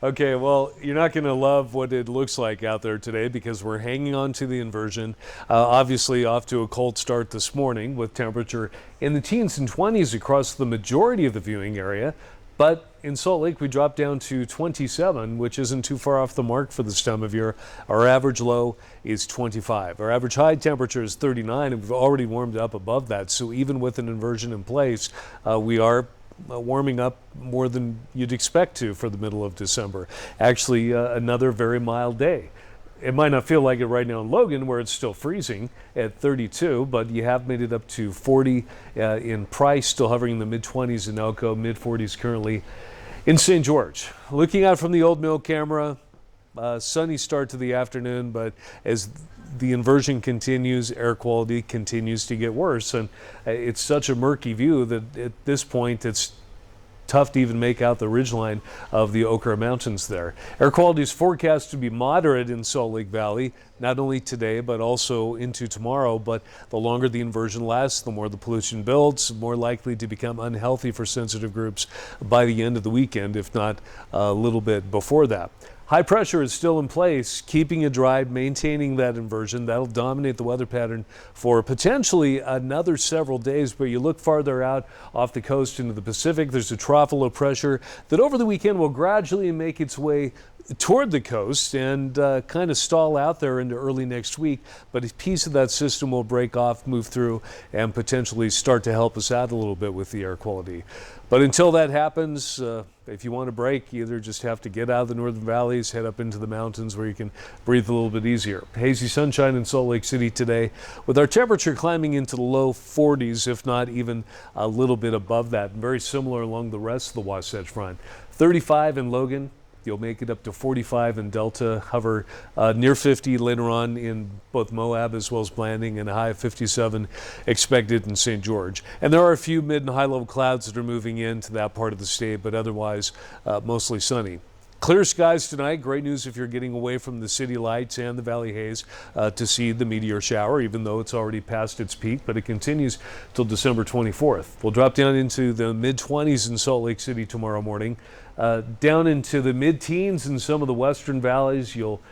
Okay, well, you're not going to love what it looks like out there today because we're hanging on to the inversion. Obviously, off to a cold start this morning with temperature in the teens and 20s across the majority of the viewing area. But in Salt Lake, we dropped down to 27, which isn't too far off the mark for this time of year. Our average low is 25. Our average high temperature is 39, and we've already warmed up above that. So even with an inversion in place, we are warming up more than you'd expect to for the middle of December. Actually, another very mild day. It might not feel like it right now in Logan, where it's still freezing at 32, but you have made it up to 40 in Price, still hovering in the mid-20s in Elko, mid-40s currently in St. George. Looking out from the Old Mill camera, sunny start to the afternoon, but as the inversion continues, air quality continues to get worse, and it's such a murky view that at this point it's tough to even make out the ridgeline of the Okra Mountains there. Air quality is forecast to be moderate in Salt Lake Valley, not only today but also into tomorrow. But the longer the inversion lasts, the more the pollution builds, more likely to become unhealthy for sensitive groups by the end of the weekend, if not a little bit before that. High pressure is still in place, keeping it dry, maintaining that inversion. That'll dominate the weather pattern for potentially another several days, but you look farther out off the coast into the Pacific, there's a trough of low pressure that over the weekend will gradually make its way toward the coast and kind of stall out there into early next week, but a piece of that system will break off, move through, and potentially start to help us out a little bit with the air quality. But until that happens, if you want to break, you either just have to get out of the northern valleys, head up into the mountains where you can breathe a little bit easier. Hazy sunshine in Salt Lake City today, with our temperature climbing into the low 40s, if not even a little bit above that. Very similar along the rest of the Wasatch Front. 35 in Logan. You'll make it up to 45 in Delta, hover near 50 later on in both Moab as well as Blanding, and a high of 57 expected in St. George. And there are a few mid and high level clouds that are moving into that part of the state, but otherwise mostly sunny. Clear skies tonight. Great news if you're getting away from the city lights and the valley haze to see the meteor shower, even though it's already past its peak, but it continues till December 24th. We'll drop down into the mid-20s in Salt Lake City tomorrow morning, down into the mid-teens in some of the western valleys. You'll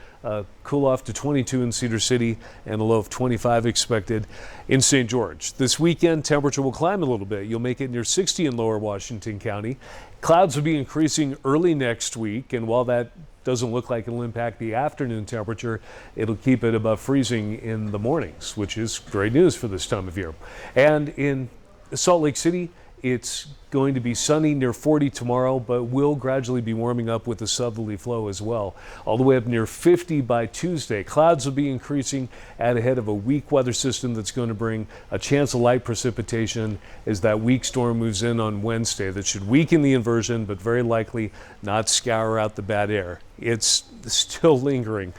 cool off to 22 in Cedar City and a low of 25 expected in St. George. This weekend, temperature will climb a little bit. You'll make it near 60 in lower Washington County. Clouds will be increasing early next week, and while that doesn't look like it'll impact the afternoon temperature, it'll keep it above freezing in the mornings, which is great news for this time of year. And in Salt Lake City, it's going to be sunny near 40 tomorrow, but will gradually be warming up with the southerly flow as well. All the way up near 50 by Tuesday. Clouds will be increasing at ahead of a weak weather system that's going to bring a chance of light precipitation as that weak storm moves in on Wednesday. That should weaken the inversion, but very likely not scour out the bad air. It's still lingering.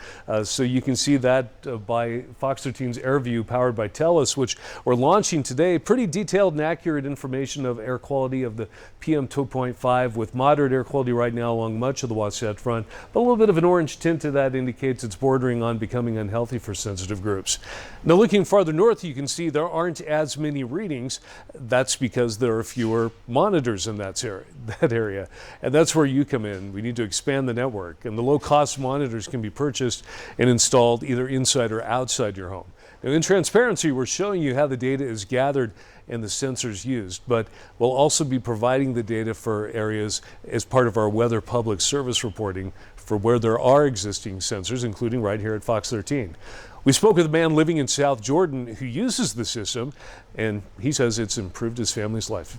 So you can see that by Fox 13's AirView powered by TELUS, which we're launching today. Pretty detailed and accurate information of air quality of the PM 2.5 with moderate air quality right now along much of the Wasatch Front, but a little bit of an orange tint to that indicates it's bordering on becoming unhealthy for sensitive groups. Now looking farther north, you can see there aren't as many readings. That's because there are fewer monitors in that area. And that's where you come in. We need to expand the network, and the low-cost monitors can be purchased and installed either inside or outside your home. Now, in transparency, we're showing you how the data is gathered and the sensors used, but we'll also be providing the data for areas as part of our weather public service reporting for where there are existing sensors, including right here at Fox 13. We spoke with a man living in South Jordan who uses the system, and he says it's improved his family's life.